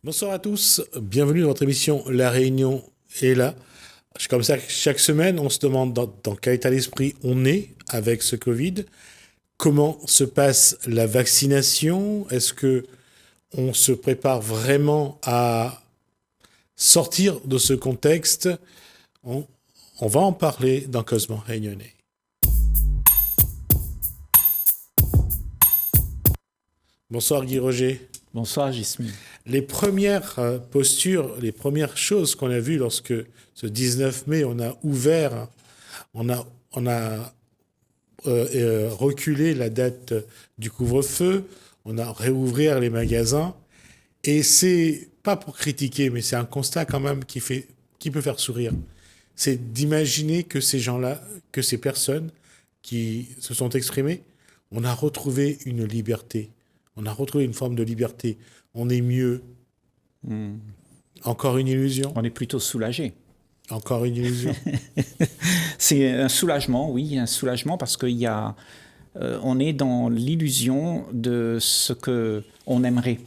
Bonsoir à tous, bienvenue dans votre émission La Réunion est là. Comme ça, chaque semaine, on se demande dans quel état d'esprit on est avec ce Covid, comment se passe la vaccination, est-ce que on se prépare vraiment à sortir de ce contexte. On va en parler dans Cosmo Réunionnais. Bonsoir Guy Roger. Bonsoir Gismi. Les premières postures, les premières choses qu'on a vues lorsque ce 19 mai, on a ouvert, on a reculé la date du couvre-feu, on a réouvert les magasins, et c'est pas pour critiquer, mais c'est un constat quand même qui peut faire sourire. C'est d'imaginer que ces gens-là, que ces personnes qui se sont exprimées, on a retrouvé une liberté. On a retrouvé une forme de liberté. On est mieux. Encore une illusion. On est plutôt soulagé. Encore une illusion. C'est un soulagement, oui, un soulagement parce qu'il y a, on est dans l'illusion de ce que on aimerait.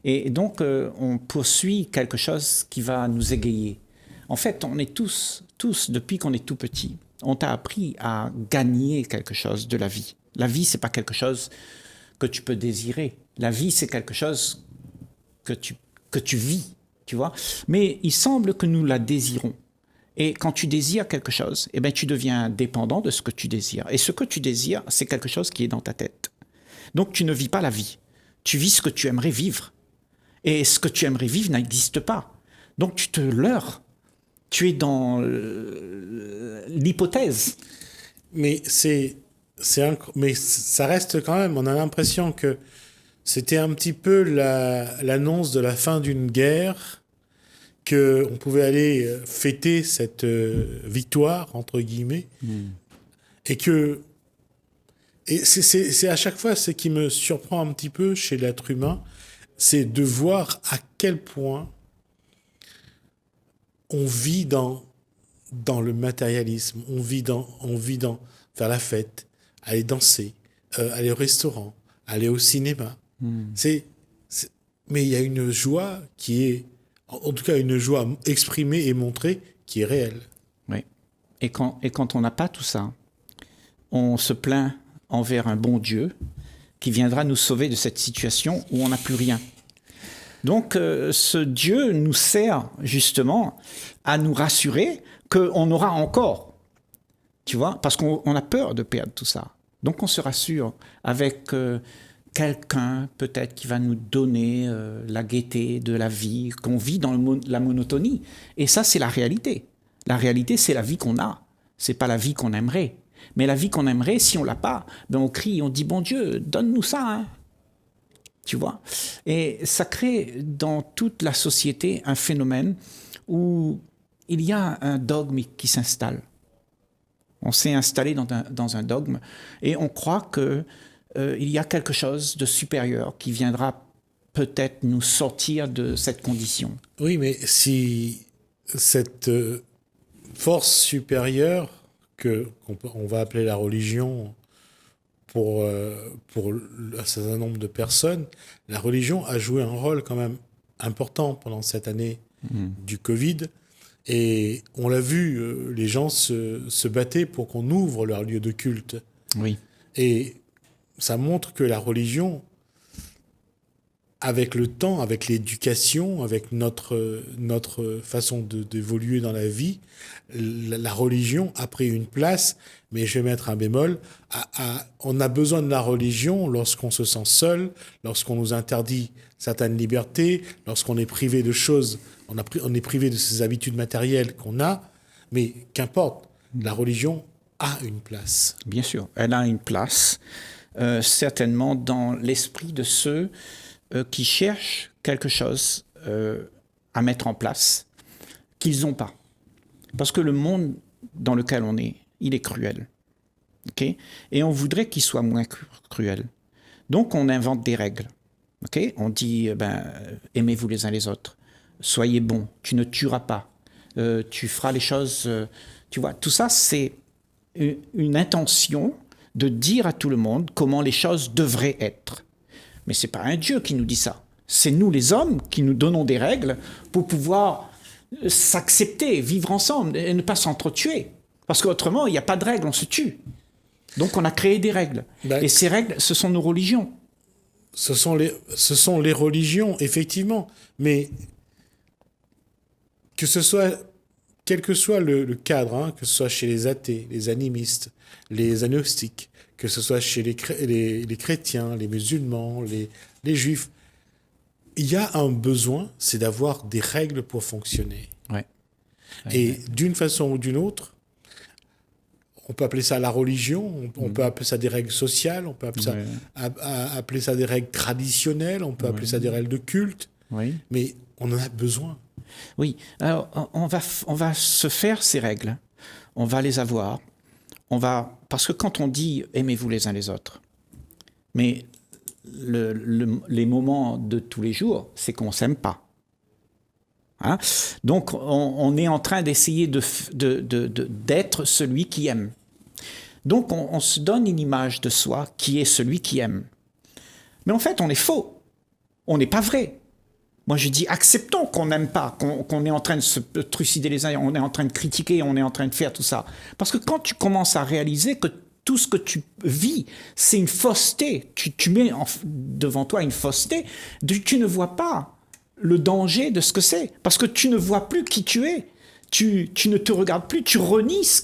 Et donc, on poursuit quelque chose qui va nous égayer. En fait, on est tous, depuis qu'on est tout petit, on t'a appris à gagner quelque chose de la vie. La vie, c'est pas quelque chose que tu peux désirer. La vie, c'est quelque chose que tu vis, tu vois. Mais il semble que nous la désirons. Et quand tu désires quelque chose, eh ben, tu deviens dépendant de ce que tu désires. Et ce que tu désires, c'est quelque chose qui est dans ta tête. Donc, tu ne vis pas la vie. Tu vis ce que tu aimerais vivre. Et ce que tu aimerais vivre n'existe pas. Donc, tu te leurres. Tu es dans l'hypothèse. Mais mais ça reste quand même, on a l'impression que c'était un petit peu l'annonce de la fin d'une guerre, qu'on pouvait aller fêter cette victoire, entre guillemets, et c'est à chaque fois ce qui me surprend un petit peu chez l'être humain, c'est de voir à quel point on vit dans le matérialisme, on vit dans faire la fête, aller danser, aller au restaurant, aller au cinéma. Mais il y a une joie qui est, en tout cas une joie exprimée et montrée, qui est réelle. Oui. Et quand on n'a pas tout ça, on se plaint envers un bon Dieu qui viendra nous sauver de cette situation où on n'a plus rien. Donc, ce Dieu nous sert justement à nous rassurer qu'on aura encore, tu vois, parce qu'on a peur de perdre tout ça. Donc, on se rassure avec quelqu'un peut-être qui va nous donner la gaieté de la vie, qu'on vit dans la monotonie. Et ça, c'est la réalité. La réalité, c'est la vie qu'on a. C'est pas la vie qu'on aimerait. Mais la vie qu'on aimerait, si on l'a pas, ben on crie, on dit, bon Dieu, donne-nous ça, hein. Tu vois? Et ça crée dans toute la société un phénomène où il y a un dogme qui s'installe. On s'est installé dans un dogme et on croit qu'il y a quelque chose de supérieur qui viendra peut-être nous sortir de cette condition. Oui, mais si cette force supérieure qu'on va appeler la religion pour un certain nombre de personnes, la religion a joué un rôle quand même important pendant cette année du Covid. Et on l'a vu, les gens se battaient pour qu'on ouvre leur lieu de culte. Oui. Et ça montre que la religion, avec le temps, avec l'éducation, avec notre façon d'évoluer dans la vie, la religion a pris une place, mais je vais mettre un bémol. On a besoin de la religion lorsqu'on se sent seul, lorsqu'on nous interdit certaines libertés, lorsqu'on est privé de choses, on est privé de ces habitudes matérielles qu'on a, mais qu'importe, la religion a une place. Bien sûr, elle a une place, certainement dans l'esprit de ceux qui cherchent quelque chose à mettre en place qu'ils n'ont pas. Parce que le monde dans lequel on est, il est cruel. Okay? Et on voudrait qu'il soit moins cruel. Donc, on invente des règles. Okay? On dit, aimez-vous les uns les autres. Soyez bons. Tu ne tueras pas. Tu feras les choses... tu vois, tout ça, c'est une intention de dire à tout le monde comment les choses devraient être. Mais ce n'est pas un Dieu qui nous dit ça. C'est nous les hommes qui nous donnons des règles pour pouvoir s'accepter, vivre ensemble et ne pas s'entretuer. Parce qu'autrement, il n'y a pas de règles, on se tue. Donc on a créé des règles. Et ces règles, ce sont nos religions. Ce sont les religions, effectivement. Mais que ce soit, quel que soit le cadre, hein, que ce soit chez les athées, les animistes, les agnostiques, que ce soit chez les chrétiens, les musulmans, les juifs, il y a un besoin, c'est d'avoir des règles pour fonctionner. Ouais. Et d'une façon ou d'une autre, on peut appeler ça la religion, on peut appeler ça des règles sociales, on peut appeler ça, appeler ça des règles traditionnelles, on peut appeler ça des règles de culte, mais on en a besoin. Oui, alors on va se faire ces règles, on va les avoir, parce que quand on dit aimez-vous les uns les autres, mais les moments de tous les jours, c'est qu'on ne s'aime pas. Hein? Donc, on est en train d'essayer d'être celui qui aime. Donc, on se donne une image de soi qui est celui qui aime. Mais en fait, on est faux. On n'est pas vrai. Moi, je dis, acceptons qu'on n'aime pas, qu'on est en train de se trucider les uns, on est en train de critiquer, on est en train de faire tout ça. Parce que quand tu commences à réaliser que tout ce que tu vis, c'est une fausseté. Tu mets devant toi une fausseté. Tu ne vois pas le danger de ce que c'est. Parce que tu ne vois plus qui tu es. Tu ne te regardes plus. Tu renies ce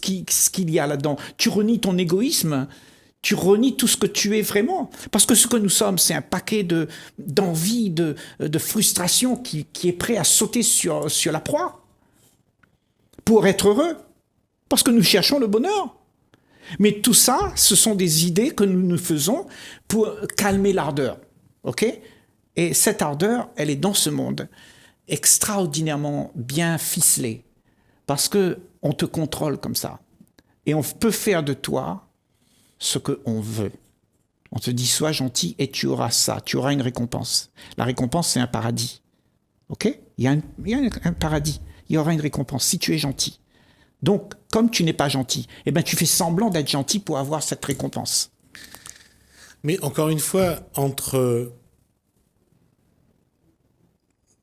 qu'il y a là-dedans. Tu renies ton égoïsme. Tu renies tout ce que tu es vraiment. Parce que ce que nous sommes, c'est un paquet d'envie, de frustration qui est prêt à sauter sur la proie pour être heureux. Parce que nous cherchons le bonheur. Mais tout ça, ce sont des idées que nous faisons pour calmer l'ardeur. OK ? Et cette ardeur, elle est dans ce monde, extraordinairement bien ficelée, parce qu'on te contrôle comme ça. Et on peut faire de toi ce qu'on veut. On te dit, sois gentil et tu auras ça, tu auras une récompense. La récompense, c'est un paradis. OK ? Il y a un paradis, il y aura une récompense si tu es gentil. Donc, comme tu n'es pas gentil, eh ben, tu fais semblant d'être gentil pour avoir cette récompense. Mais encore une fois, entre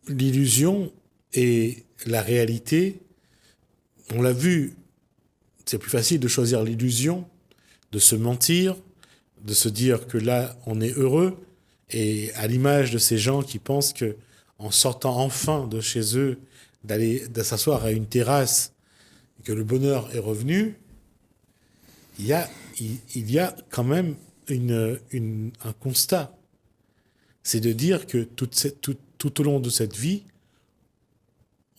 l'illusion et la réalité, on l'a vu, c'est plus facile de choisir l'illusion, de se mentir, de se dire que là, on est heureux, et à l'image de ces gens qui pensent que en sortant enfin de chez eux, de s'asseoir à une terrasse, que le bonheur est revenu, il y a quand même un constat. C'est de dire que tout au long de cette vie,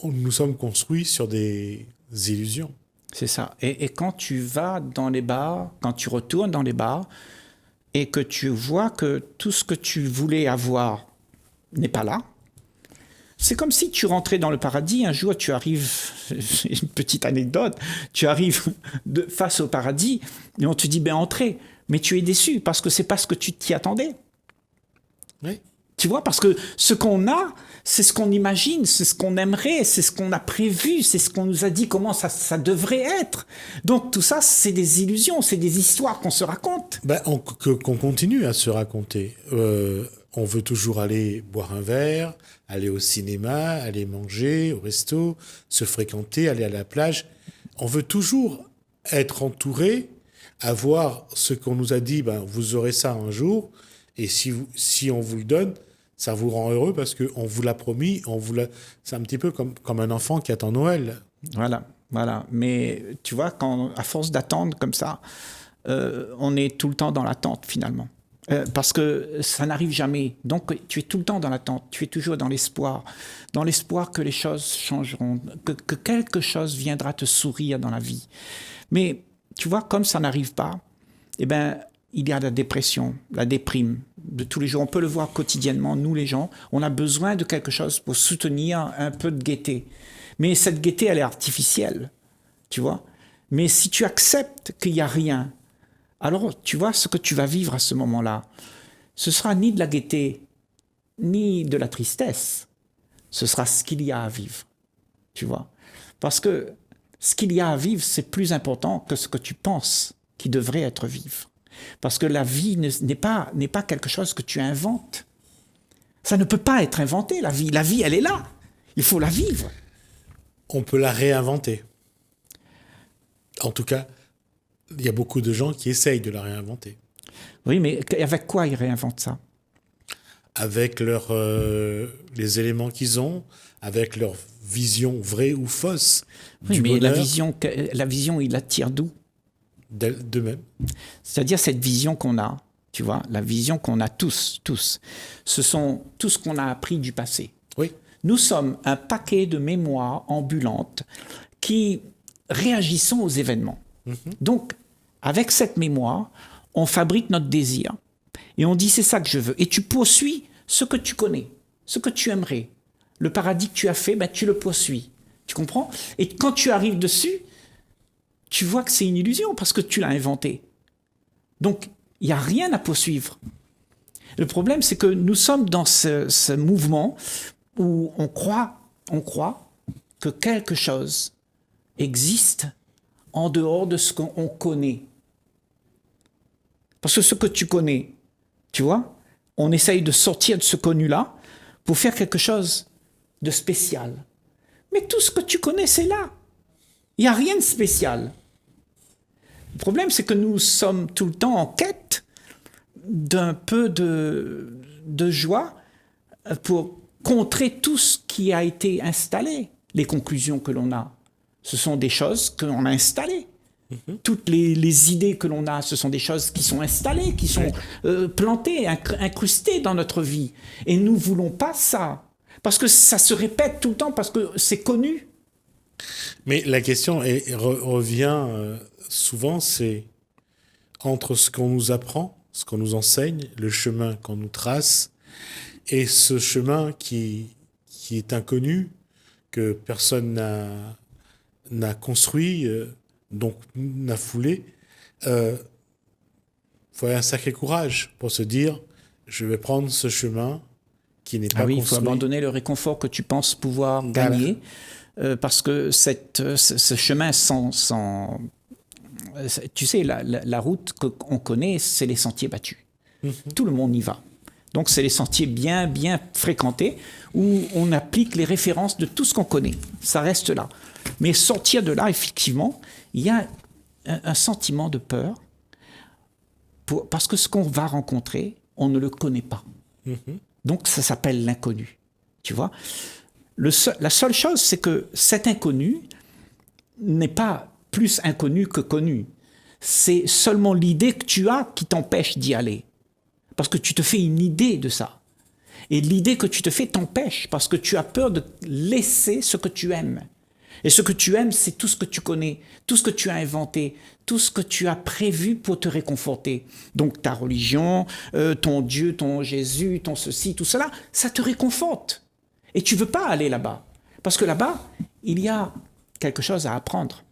nous sommes construits sur des illusions. C'est ça. Et quand tu vas dans les bars, quand tu retournes dans les bars, et que tu vois que tout ce que tu voulais avoir n'est pas là, c'est comme si tu rentrais dans le paradis, un jour tu arrives, une petite anecdote, tu arrives face au paradis et on te dit ben entrez, mais tu es déçu parce que c'est pas ce que tu t'y attendais. Oui. Tu vois, parce que ce qu'on a, c'est ce qu'on imagine, c'est ce qu'on aimerait, c'est ce qu'on a prévu, c'est ce qu'on nous a dit comment ça devrait être. Donc tout ça, c'est des illusions, c'est des histoires qu'on se raconte. Ben, qu'on continue à se raconter. On veut toujours aller boire un verre, aller au cinéma, aller manger au resto, se fréquenter, aller à la plage. On veut toujours être entouré, avoir ce qu'on nous a dit, ben, vous aurez ça un jour, et si on vous le donne, ça vous rend heureux parce qu'on vous l'a promis, c'est un petit peu comme un enfant qui attend Noël. Voilà. Mais tu vois, à force d'attendre comme ça, on est tout le temps dans l'attente finalement. Parce que ça n'arrive jamais. Donc, tu es tout le temps dans l'attente. Tu es toujours dans l'espoir que les choses changeront, que quelque chose viendra te sourire dans la vie. Mais, tu vois, comme ça n'arrive pas, eh ben, il y a la dépression, la déprime de tous les jours. On peut le voir quotidiennement, nous les gens. On a besoin de quelque chose pour soutenir un peu de gaieté. Mais cette gaieté, elle est artificielle, tu vois. Mais si tu acceptes qu'il n'y a rien, alors, tu vois, ce que tu vas vivre à ce moment-là, ce sera ni de la gaieté, ni de la tristesse. Ce sera ce qu'il y a à vivre, tu vois. Parce que ce qu'il y a à vivre, c'est plus important que ce que tu penses qui devrait être vivre. Parce que la vie n'est pas quelque chose que tu inventes. Ça ne peut pas être inventé, la vie. La vie, elle est là. Il faut la vivre. On peut la réinventer. En tout cas, il y a beaucoup de gens qui essayent de la réinventer. Oui, mais avec quoi ils réinventent ça? Avec les éléments qu'ils ont, avec leur vision vraie ou fausse Oui, du mais bonheur la vision, il la tire d'où? d'eux-mêmes. C'est-à-dire cette vision qu'on a, tu vois, la vision qu'on a tous. Ce sont tout ce qu'on a appris du passé. Oui. Nous sommes un paquet de mémoires ambulantes qui réagissons aux événements. Donc, avec cette mémoire, on fabrique notre désir. Et on dit, c'est ça que je veux. Et tu poursuis ce que tu connais, ce que tu aimerais. Le paradis que tu as fait, ben, tu le poursuis. Tu comprends? Et quand tu arrives dessus, tu vois que c'est une illusion parce que tu l'as inventé. Donc, il n'y a rien à poursuivre. Le problème, c'est que nous sommes dans ce mouvement où on croit que quelque chose existe en dehors de ce qu'on connaît. Parce que ce que tu connais, tu vois, on essaye de sortir de ce connu-là pour faire quelque chose de spécial. Mais tout ce que tu connais, c'est là. Il n'y a rien de spécial. Le problème, c'est que nous sommes tout le temps en quête d'un peu de joie pour contrer tout ce qui a été installé. Les conclusions que l'on a, ce sont des choses que l'on a installées. Toutes les idées que l'on a, ce sont des choses qui sont installées, qui sont plantées, incrustées dans notre vie. Et nous ne voulons pas ça. Parce que ça se répète tout le temps, parce que c'est connu. Mais la question revient souvent, c'est entre ce qu'on nous apprend, ce qu'on nous enseigne, le chemin qu'on nous trace, et ce chemin qui est inconnu, que personne n'a construit, donc n'a foulé. Il faut un sacré courage pour se dire, je vais prendre ce chemin qui n'est pas construit. Il faut abandonner le réconfort que tu penses pouvoir gagner, parce que ce chemin sans tu sais, la route qu'on connaît, c'est les sentiers battus. Tout le monde y va. Donc, c'est les sentiers bien fréquentés où on applique les références de tout ce qu'on connaît. Ça reste là. Mais sortir de là, effectivement, il y a un sentiment de peur parce que ce qu'on va rencontrer, on ne le connaît pas. Donc, ça s'appelle l'inconnu. Tu vois ? La seule chose, c'est que cet inconnu n'est pas plus inconnu que connu. C'est seulement l'idée que tu as qui t'empêche d'y aller. Parce que tu te fais une idée de ça. Et l'idée que tu te fais t'empêche parce que tu as peur de laisser ce que tu aimes. Et ce que tu aimes, c'est tout ce que tu connais, tout ce que tu as inventé, tout ce que tu as prévu pour te réconforter. Donc ta religion, ton Dieu, ton Jésus, ton ceci, tout cela, ça te réconforte. Et tu ne veux pas aller là-bas. Parce que là-bas, il y a quelque chose à apprendre.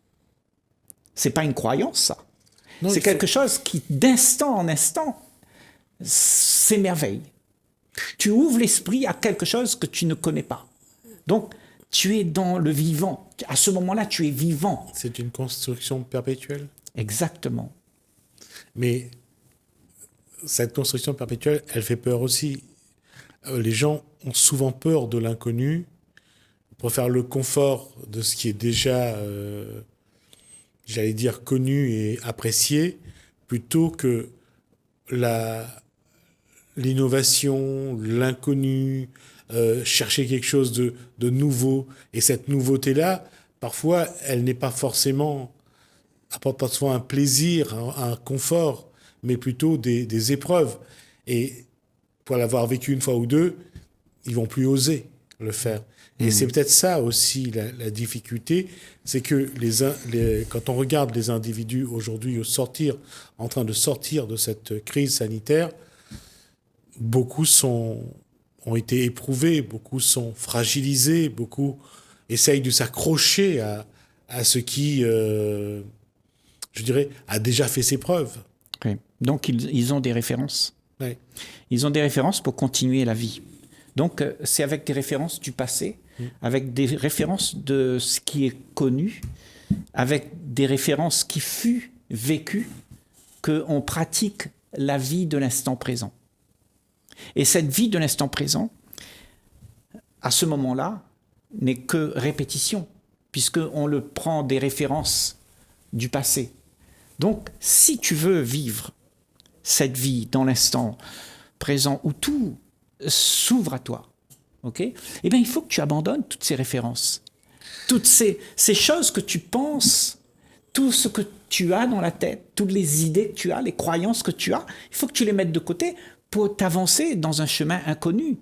Ce n'est pas une croyance, ça. Non, c'est quelque chose qui, d'instant en instant, s'émerveille. Tu ouvres l'esprit à quelque chose que tu ne connais pas. Donc, tu es dans le vivant. À ce moment-là, tu es vivant. C'est une construction perpétuelle. Exactement. Mais cette construction perpétuelle, elle fait peur aussi. Les gens ont souvent peur de l'inconnu pour faire le confort de ce qui est déjà, j'allais dire, connu et apprécié, plutôt que l'innovation, l'inconnu, chercher quelque chose de nouveau. Et cette nouveauté-là, parfois, elle n'est pas forcément, apporte pas souvent un plaisir, un confort, mais plutôt des épreuves. Et pour l'avoir vécu une fois ou deux, ils vont plus oser le faire. Et c'est peut-être ça aussi la difficulté, c'est que quand on regarde les individus aujourd'hui en train de sortir de cette crise sanitaire, beaucoup ont été éprouvés, beaucoup sont fragilisés, beaucoup essayent de s'accrocher à ce qui, je dirais, a déjà fait ses preuves. Oui. Donc ils ont des références. Oui. Ils ont des références pour continuer la vie. Donc c'est avec des références du passé, avec des références de ce qui est connu, avec des références qui fut vécu, qu'on pratique la vie de l'instant présent. Et cette vie de l'instant présent, à ce moment-là, n'est que répétition, puisqu'on le prend des références du passé. Donc, si tu veux vivre cette vie dans l'instant présent où tout s'ouvre à toi, ok, eh bien, il faut que tu abandonnes toutes ces références, toutes ces choses que tu penses, tout ce que tu as dans la tête, toutes les idées que tu as, les croyances que tu as, il faut que tu les mettes de côté pour t'avancer dans un chemin inconnu.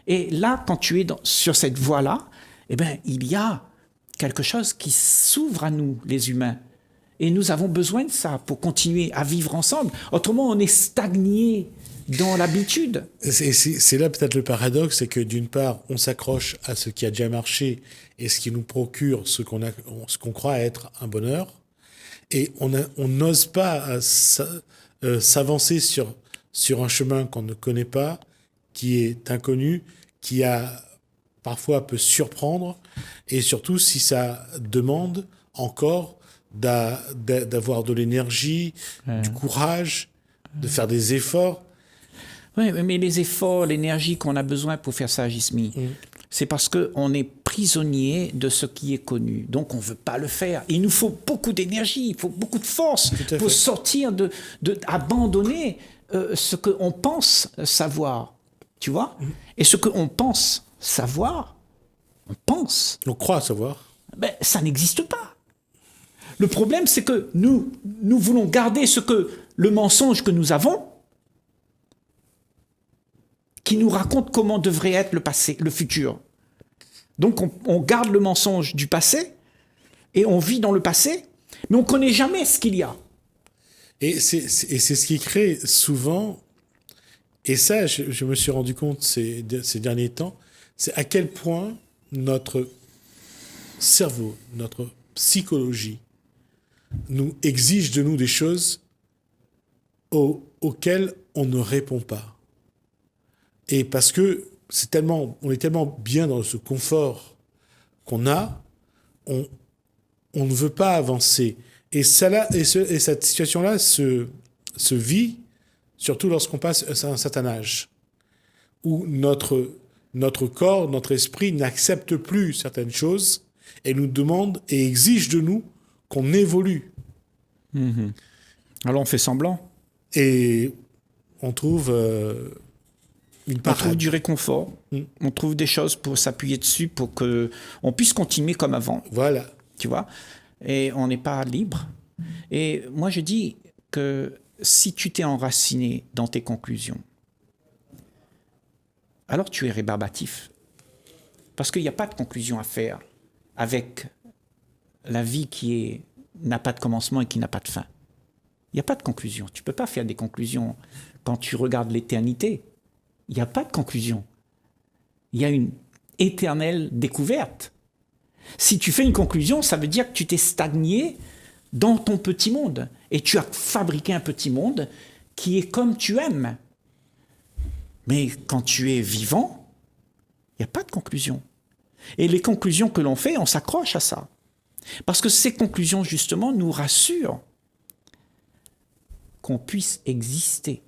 Et là, quand tu es sur cette voie-là, eh bien, il y a quelque chose qui s'ouvre à nous, les humains. Et nous avons besoin de ça pour continuer à vivre ensemble. Autrement, on est stagné dans l'habitude. C'est là peut-être le paradoxe, c'est que d'une part, on s'accroche à ce qui a déjà marché et ce qui nous procure ce qu'on croit être un bonheur, et on n'ose pas s'avancer sur un chemin qu'on ne connaît pas, qui est inconnu, qui parfois peut surprendre, et surtout si ça demande encore d'avoir de l'énergie, du courage, de faire des efforts. Oui, mais les efforts, l'énergie qu'on a besoin pour faire ça, Gismi, c'est parce qu'on est prisonnier de ce qui est connu. Donc, on ne veut pas le faire. Il nous faut beaucoup d'énergie, il faut beaucoup de force pour sortir abandonner ce qu'on pense savoir. Tu vois ? Et ce qu'on pense savoir, on croit savoir. Ben, ça n'existe pas. Le problème, c'est que nous voulons garder le mensonge que nous avons, qui nous raconte comment devrait être le passé, le futur. Donc, on garde le mensonge du passé, et on vit dans le passé, mais on ne connaît jamais ce qu'il y a. Et c'est ce qui crée souvent, et ça, je me suis rendu compte ces derniers temps, c'est à quel point notre cerveau, notre psychologie, nous exige de nous des choses auxquelles on ne répond pas. Et parce que on est tellement bien dans ce confort qu'on a, on ne veut pas avancer. Et cette situation-là se vit surtout lorsqu'on passe à un certain âge, où notre corps, notre esprit n'accepte plus certaines choses et nous demande et exige de nous qu'on évolue. Mmh. Alors on fait semblant. Et on trouve une parade. On trouve du réconfort, on trouve des choses pour s'appuyer dessus pour qu'on puisse continuer comme avant. Voilà. Tu vois ? Et on n'est pas libre. Et moi je dis que si tu t'es enraciné dans tes conclusions, alors tu es rébarbatif. Parce qu'il n'y a pas de conclusion à faire avec la vie qui n'a pas de commencement et qui n'a pas de fin. Il n'y a pas de conclusion. Tu ne peux pas faire des conclusions quand tu regardes l'éternité. Il n'y a pas de conclusion. Il y a une éternelle découverte. Si tu fais une conclusion, ça veut dire que tu t'es stagné dans ton petit monde. Et tu as fabriqué un petit monde qui est comme tu aimes. Mais quand tu es vivant, il n'y a pas de conclusion. Et les conclusions que l'on fait, on s'accroche à ça. Parce que ces conclusions, justement, nous rassurent qu'on puisse exister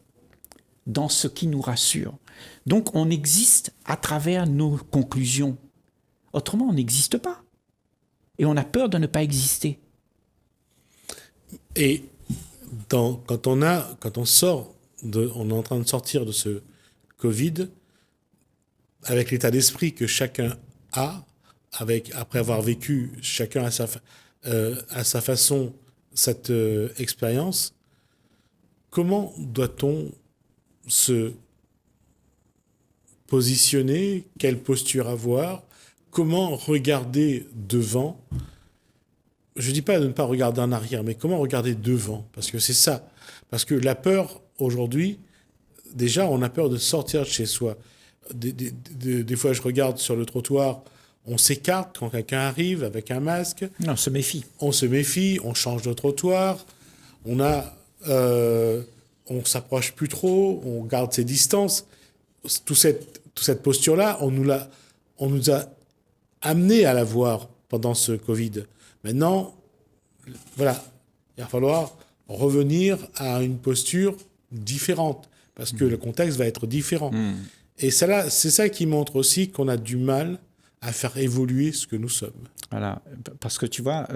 dans ce qui nous rassure. Donc, on existe à travers nos conclusions. Autrement, on n'existe pas. Et on a peur de ne pas exister. Et quand on est en train de sortir de ce Covid, avec l'état d'esprit que chacun a, après avoir vécu chacun à sa façon cette expérience, comment doit-on se positionner? Quelle posture avoir? Comment regarder devant? Je ne dis pas de ne pas regarder en arrière, mais comment regarder devant? Parce que c'est ça. Parce que la peur, aujourd'hui, déjà, on a peur de sortir de chez soi. Des fois, je regarde sur le trottoir, on s'écarte quand quelqu'un arrive avec un masque. Non, on se méfie. On se méfie, on change de trottoir, on s'approche plus trop, on garde ses distances. Toute cette posture-là, on nous a amené à la voir pendant ce Covid. Maintenant, voilà, il va falloir revenir à une posture différente, parce que le contexte va être différent. Et c'est ça qui montre aussi qu'on a du mal à faire évoluer ce que nous sommes. Voilà, parce que tu vois,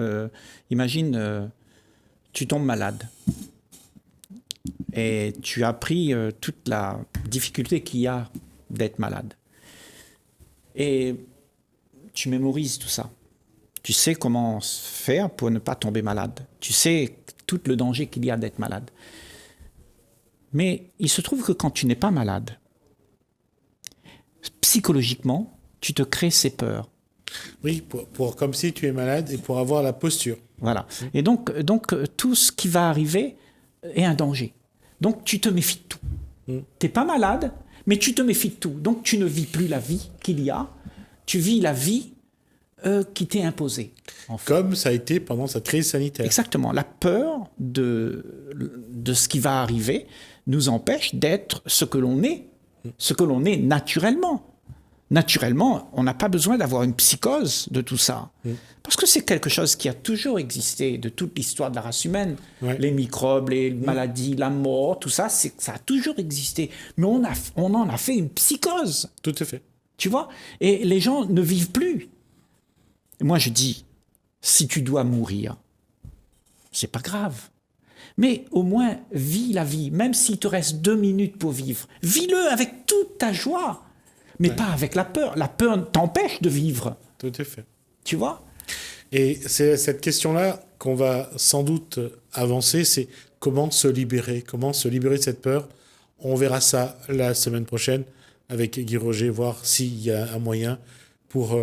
imagine, tu tombes malade et tu as appris toute la difficulté qu'il y a d'être malade. Et tu mémorises tout ça. Tu sais comment faire pour ne pas tomber malade. Tu sais tout le danger qu'il y a d'être malade. Mais il se trouve que quand tu n'es pas malade, psychologiquement, tu te crées ces peurs. Oui, comme si tu es malade et pour avoir la posture. Voilà. Et donc, tout ce qui va arriver est un danger. Donc, tu te méfies de tout. Tu n'es pas malade, mais tu te méfies de tout. Donc, tu ne vis plus la vie qu'il y a. Tu vis la vie qui t'est imposée. En fait. Comme ça a été pendant cette crise sanitaire. Exactement. La peur de ce qui va arriver nous empêche d'être ce que l'on est naturellement. Naturellement, on n'a pas besoin d'avoir une psychose de tout ça. Parce que c'est quelque chose qui a toujours existé de toute l'histoire de la race humaine. Ouais. Les microbes, les maladies, la mort, tout ça, ça a toujours existé. Mais on en a fait une psychose. Tout à fait. Tu vois ? Et les gens ne vivent plus. Et moi, je dis, si tu dois mourir, c'est pas grave. Mais au moins, vis la vie. Même s'il te reste 2 minutes pour vivre, vis-le avec toute ta joie. Mais pas avec la peur. La peur t'empêche de vivre. Tout à fait. Tu vois ? Et c'est cette question-là qu'on va sans doute avancer, c'est comment se libérer de cette peur. On verra ça la semaine prochaine avec Guy Roger, voir s'il y a un moyen pour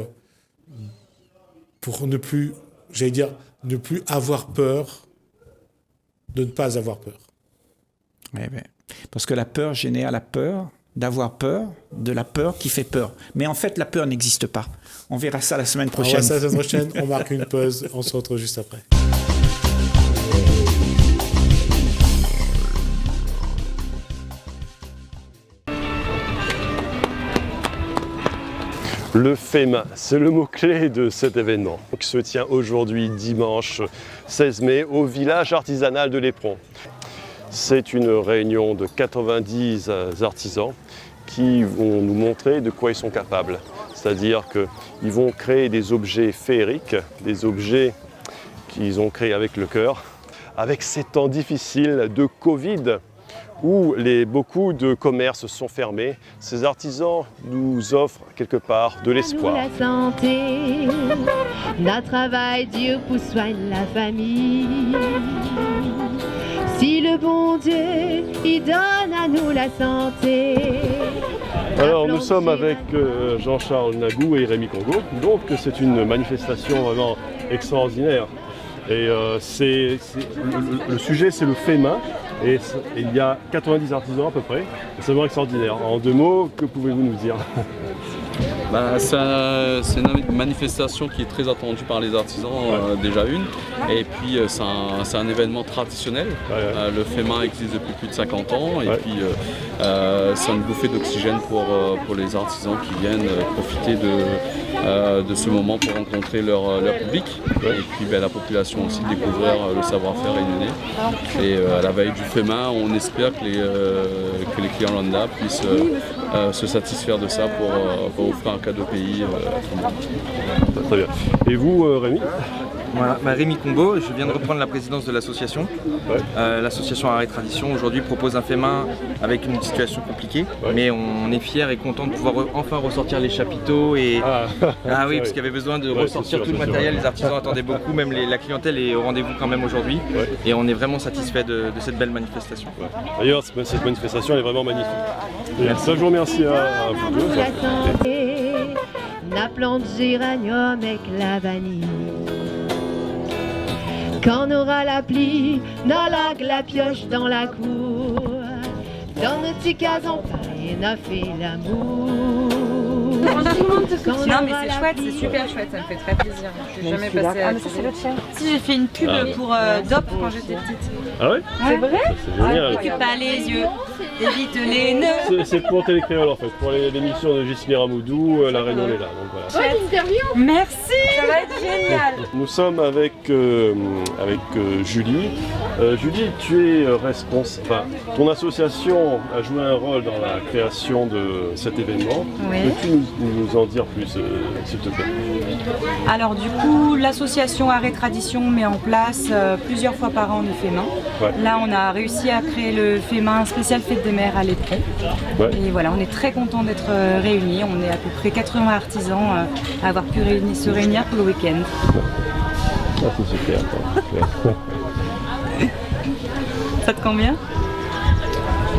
ne plus, ne plus avoir peur, de ne pas avoir peur. Ouais, parce que la peur génère la peur, d'avoir peur, de la peur qui fait peur. Mais en fait, la peur n'existe pas. On verra ça la semaine prochaine. On verra ça la semaine prochaine, on marque une pause, on se retrouve juste après. Le FEMA, c'est le mot-clé de cet événement qui se tient aujourd'hui, dimanche 16 mai, au village artisanal de l'Éperon. C'est une réunion de 90 artisans qui vont nous montrer de quoi ils sont capables. C'est-à-dire qu'ils vont créer des objets féeriques, des objets qu'ils ont créés avec le cœur. Avec ces temps difficiles de Covid, où beaucoup de commerces sont fermés, ces artisans nous offrent quelque part de l'espoir. La santé, notre travail dur pour soigner la famille. Si le bon Dieu, il donne à nous la santé. Alors nous sommes avec Jean-Charles Nagou et Rémi Congo, donc c'est une manifestation vraiment extraordinaire. Et le sujet c'est le FEMA, et il y a 90 artisans à peu près, c'est vraiment extraordinaire. En 2 mots, que pouvez-vous nous dire ? C'est une manifestation qui est très attendue par les artisans, déjà une. Et puis c'est un événement traditionnel. Le FEMA existe depuis plus de 50 ans. Et puis c'est une bouffée d'oxygène pour les artisans qui viennent profiter de ce moment pour rencontrer leur public. Et puis la population aussi découvrir le savoir-faire réunionnais. Et à la veille du FEMA, on espère que les clients lambda puissent se satisfaire de ça pour offrir un cadeau pays à tout le monde. Très bien. Et vous, Rémi ? Voilà, Rémi Combo, je viens de reprendre la présidence de l'association. L'association Art et Tradition aujourd'hui propose un FEMA avec une situation compliquée, mais on est fiers et contents de pouvoir enfin ressortir les chapiteaux et oui, parce qu'il y avait besoin de ressortir tout le matériel. Les artisans attendaient beaucoup, même la clientèle est au rendez-vous quand même aujourd'hui, et on est vraiment satisfait de cette belle manifestation. D'ailleurs, cette manifestation est vraiment magnifique. Merci. Je vous remercie à vous deux. La plante géranium avec la vanille. Quand on aura la pluie, la pioche dans la cour, dans notre petit cason, on a fait l'amour. Non mais c'est chouette, c'est super chouette, ça me fait très plaisir. Je suis jamais passée à la télé. Si j'ai fait une pub pour DOP quand j'étais petite. Ah ouais? C'est vrai? C'est génial. Occupe pas les yeux, évite les nœuds. C'est pour Télécréole en fait, pour l'émission de Gismira Moudou, La Réunion est là. Donc voilà. Merci, ça va être génial. Nous sommes avec Julie. Julie, tu es responsable. Enfin, ton association a joué un rôle dans la création de cet événement. Oui. Peux-tu nous en dire plus, s'il te plaît? Alors du coup, l'association Art et Tradition met en place plusieurs fois par an le FEMA. Ouais. Là, on a réussi à créer le FEMA spécial Fête des Mères à l'Éperon. Ouais. Et voilà, on est très contents d'être réunis. On est à peu près 80 artisans à avoir pu se réunir pour le week-end. Ah, c'est super. Super. Ça te convient?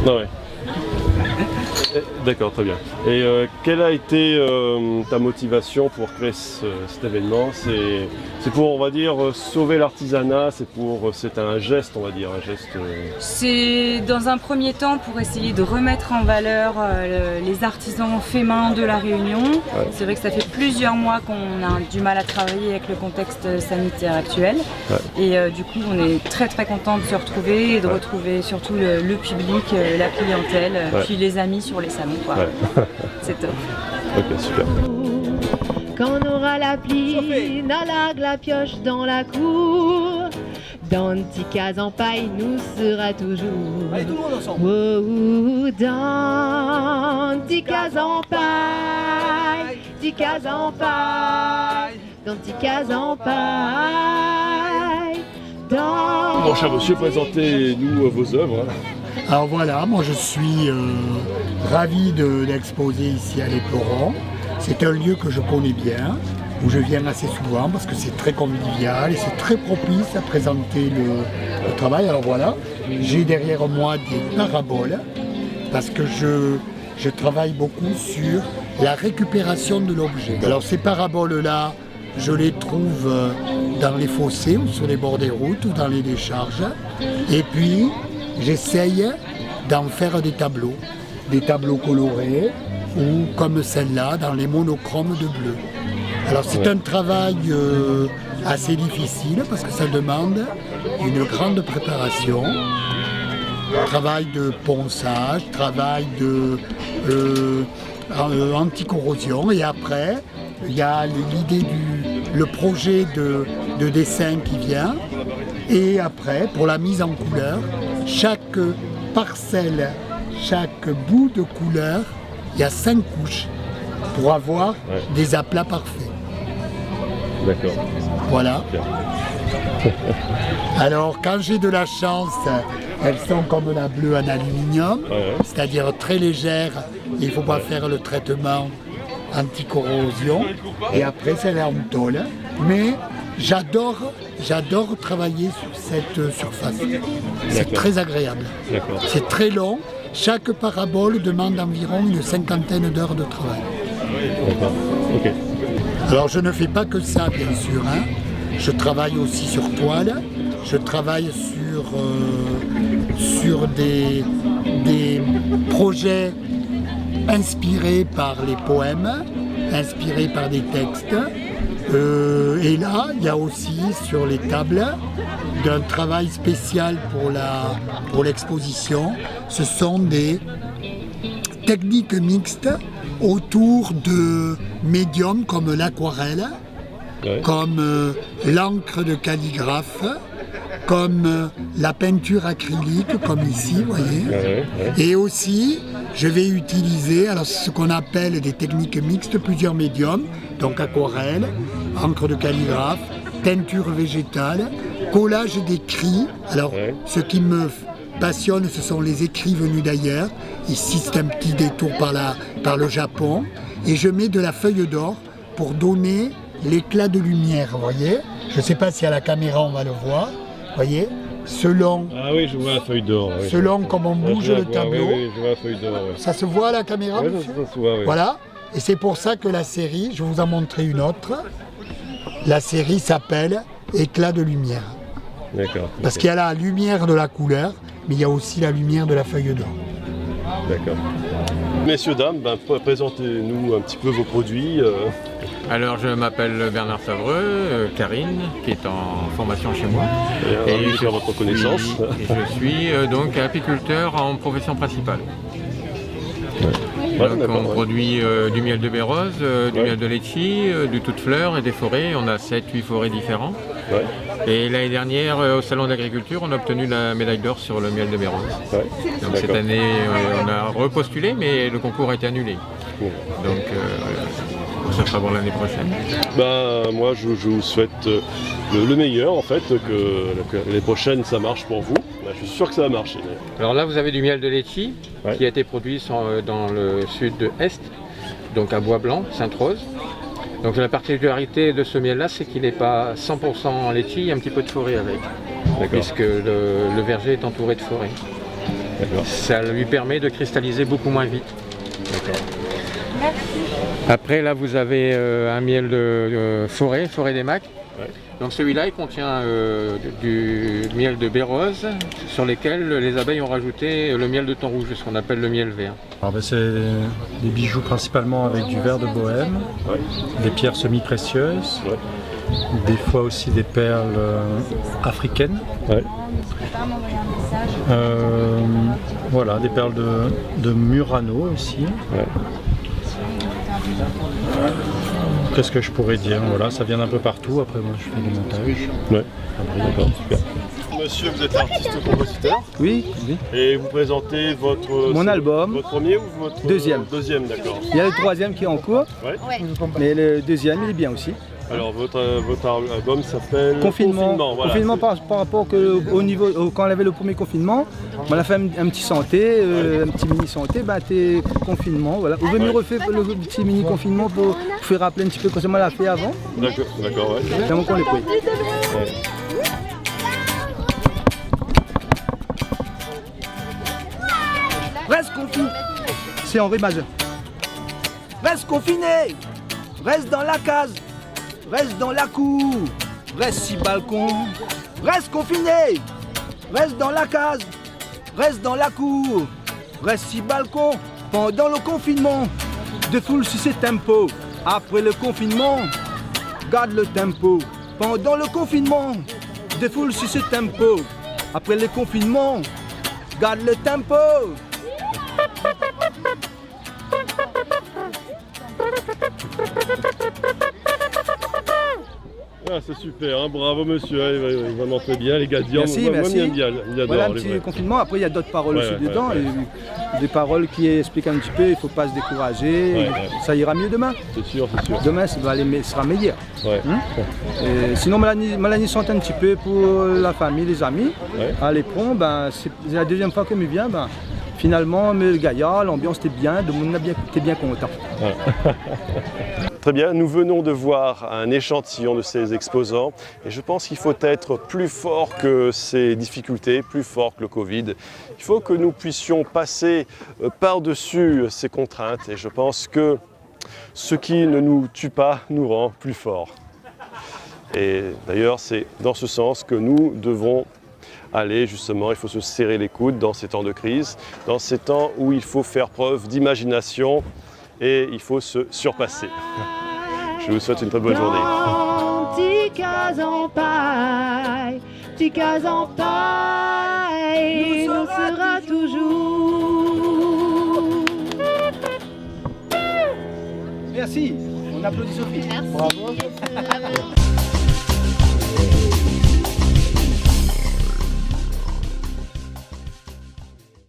Non, ouais. D'accord, très bien. Et quelle a été ta motivation pour créer cet événement? C'est pour, on va dire, sauver l'artisanat, c'est un geste, on va dire, un geste... C'est dans un premier temps pour essayer de remettre en valeur les artisans faits main de la Réunion. Ouais. C'est vrai que ça fait plusieurs mois qu'on a du mal à travailler avec le contexte sanitaire actuel. Ouais. Et du coup, on est très très content de se retrouver et de retrouver surtout le public, la clientèle, puis les amis sur les salons. Quoi. Ouais. C'est top. Ok, super. Quand on aura la pluie, la pioche dans la cour, dans un petit cas en paille, nous sera toujours. Allez, tout le monde ensemble. Oh, dans un petit cas en paille, petit cas en paille, dans un petit cas en paille, dans... Bon, cher monsieur, présentez-nous vos œuvres. Alors voilà, moi je suis ravi d'exposer ici à l'Éperon. C'est un lieu que je connais bien, où je viens assez souvent parce que c'est très convivial et c'est très propice à présenter le travail. Alors voilà, j'ai derrière moi des paraboles parce que je travaille beaucoup sur la récupération de l'objet. Alors ces paraboles-là, je les trouve dans les fossés ou sur les bords des routes ou dans les décharges. Et puis, j'essaye d'en faire des tableaux colorés ou comme celle-là dans les monochromes de bleu. Alors c'est un travail assez difficile parce que ça demande une grande préparation, travail de ponçage, travail de anti-corrosion et après il y a l'idée le projet de dessin qui vient et après pour la mise en couleur, chaque parcelle, chaque bout de couleur, il y a 5 couches pour avoir des aplats parfaits. D'accord. Voilà. Alors quand j'ai de la chance, elles sont comme la bleue en aluminium, c'est-à-dire très légères, il ne faut pas faire le traitement anti-corrosion et après c'est en tôle. Mais j'adore travailler sur cette surface. C'est très agréable. C'est très long. Chaque parabole demande environ une 50aine d'heures de travail. D'accord. Ok. Alors je ne fais pas que ça bien sûr. Hein. Je travaille aussi sur toile. Je travaille sur des projets inspirés par les poèmes, inspirés par des textes. Et là, il y a aussi sur les tables d'un travail spécial pour l'exposition. Ce sont des techniques mixtes autour de médiums comme l'aquarelle, comme l'encre de calligraphe, comme la peinture acrylique, comme ici, vous voyez. Et aussi, je vais utiliser alors, ce qu'on appelle des techniques mixtes, plusieurs médiums, donc aquarelle, encre de calligraphe, teinture végétale, collage d'écrits. Alors, ce qui me passionne, ce sont les écrits venus d'ailleurs. Ici, c'est un petit détour par le Japon. Et je mets de la feuille d'or pour donner l'éclat de lumière, vous voyez. Je ne sais pas si à la caméra on va le voir, vous voyez. Selon, ah oui, je vois la feuille d'or. Oui, selon comme on bouge le tableau. Oui, je vois la feuille d'or. Ça se voit à la caméra, monsieur ? Ça se voit, oui. Voilà. Et c'est pour ça que la série, je vais vous en montrer une autre. La série s'appelle Éclat de lumière. D'accord. Parce qu'il y a la lumière de la couleur, mais il y a aussi la lumière de la feuille d'or. D'accord. Messieurs, dames, présentez-nous un petit peu vos produits. Alors je m'appelle Bernard Savreux, Karine qui est en formation chez moi. Et je faire votre connaissance. Je suis donc apiculteur en profession principale. Donc on produit du miel de bérose, du miel de litchi, du tout de fleurs et des forêts. On a 7-8 forêts différentes. Ouais. Et l'année dernière, au Salon d'agriculture, on a obtenu la médaille d'or sur le miel de bérose. Ouais. Donc cette année, on a repostulé, mais le concours a été annulé. Donc ça sera pour l'année prochaine. Moi, je vous souhaite le meilleur, en fait, que l'année prochaine, ça marche pour vous. Je suis sûr que ça va marcher. Alors là, vous avez du miel de litchi qui a été produit dans le sud-est, donc à Bois-Blanc, Sainte-Rose. Donc la particularité de ce miel-là, c'est qu'il n'est pas 100% en litchi, il y a un petit peu de forêt avec, puisque le verger est entouré de forêt. Ça lui permet de cristalliser beaucoup moins vite. Après, là, vous avez un miel de forêt des Macs. Ouais. Donc celui-là, il contient du miel de bérose sur lesquels les abeilles ont rajouté le miel de thon rouge, ce qu'on appelle le miel vert. C'est des bijoux principalement avec du verre de Bohême, des pierres semi-précieuses, des fois aussi des perles africaines. Voilà, des perles de Murano aussi. Qu'est-ce que je pourrais dire? Voilà, ça vient d'un peu partout. Après, moi, je fais des montages. D'accord, super. Monsieur, vous êtes artiste-compositeur? Oui. Et vous présentez mon album. Votre premier ou votre deuxième? Deuxième, d'accord. Il y a le troisième qui est en cours, mais le deuxième, il est bien aussi. Alors, votre album s'appelle Confinement. Voilà, confinement par rapport au niveau, quand on avait le premier confinement, on a fait un petit santé, un petit mini santé, t'es confinement, voilà. Vous venez refaire le petit mini confinement pour faire rappeler un petit peu comment on l'a fait avant. D'accord, ouais. C'est bon qu'on les prie. Reste confiné. C'est en ré majeur. Reste confiné. Reste dans la case. Reste dans la cour, reste si balcon, reste confiné, reste dans la case, reste dans la cour, reste si balcon, pendant le confinement, défoule sur ses tempos, après le confinement, garde le tempo, pendant le confinement, défoule sur ses tempos, après le confinement, garde le tempo. C'est super, hein, bravo monsieur, il va vraiment très bien, les gars. Merci. Il voilà un petit confinement, après il y a d'autres paroles aussi dedans, des paroles qui expliquent un petit peu, il ne faut pas se décourager, ça ira mieux demain. C'est sûr. Demain sera meilleur. Sinon Mélanie chante un petit peu pour la famille, les amis. À l'éperon, c'est la deuxième fois qu'elle me vient. Finalement, le gaillard, l'ambiance était bien, tout le monde était bien content. Très bien, nous venons de voir un échantillon de ces exposants et je pense qu'il faut être plus fort que ces difficultés, plus fort que le Covid. Il faut que nous puissions passer par-dessus ces contraintes et je pense que ce qui ne nous tue pas nous rend plus forts. Et d'ailleurs, c'est dans ce sens que nous devons aller justement, il faut se serrer les coudes dans ces temps de crise, dans ces temps où il faut faire preuve d'imagination et il faut se surpasser. Je vous souhaite une très bonne journée. Petit case en paille, nous sera toujours. Merci, on applaudit Sophie. Merci. Bravo.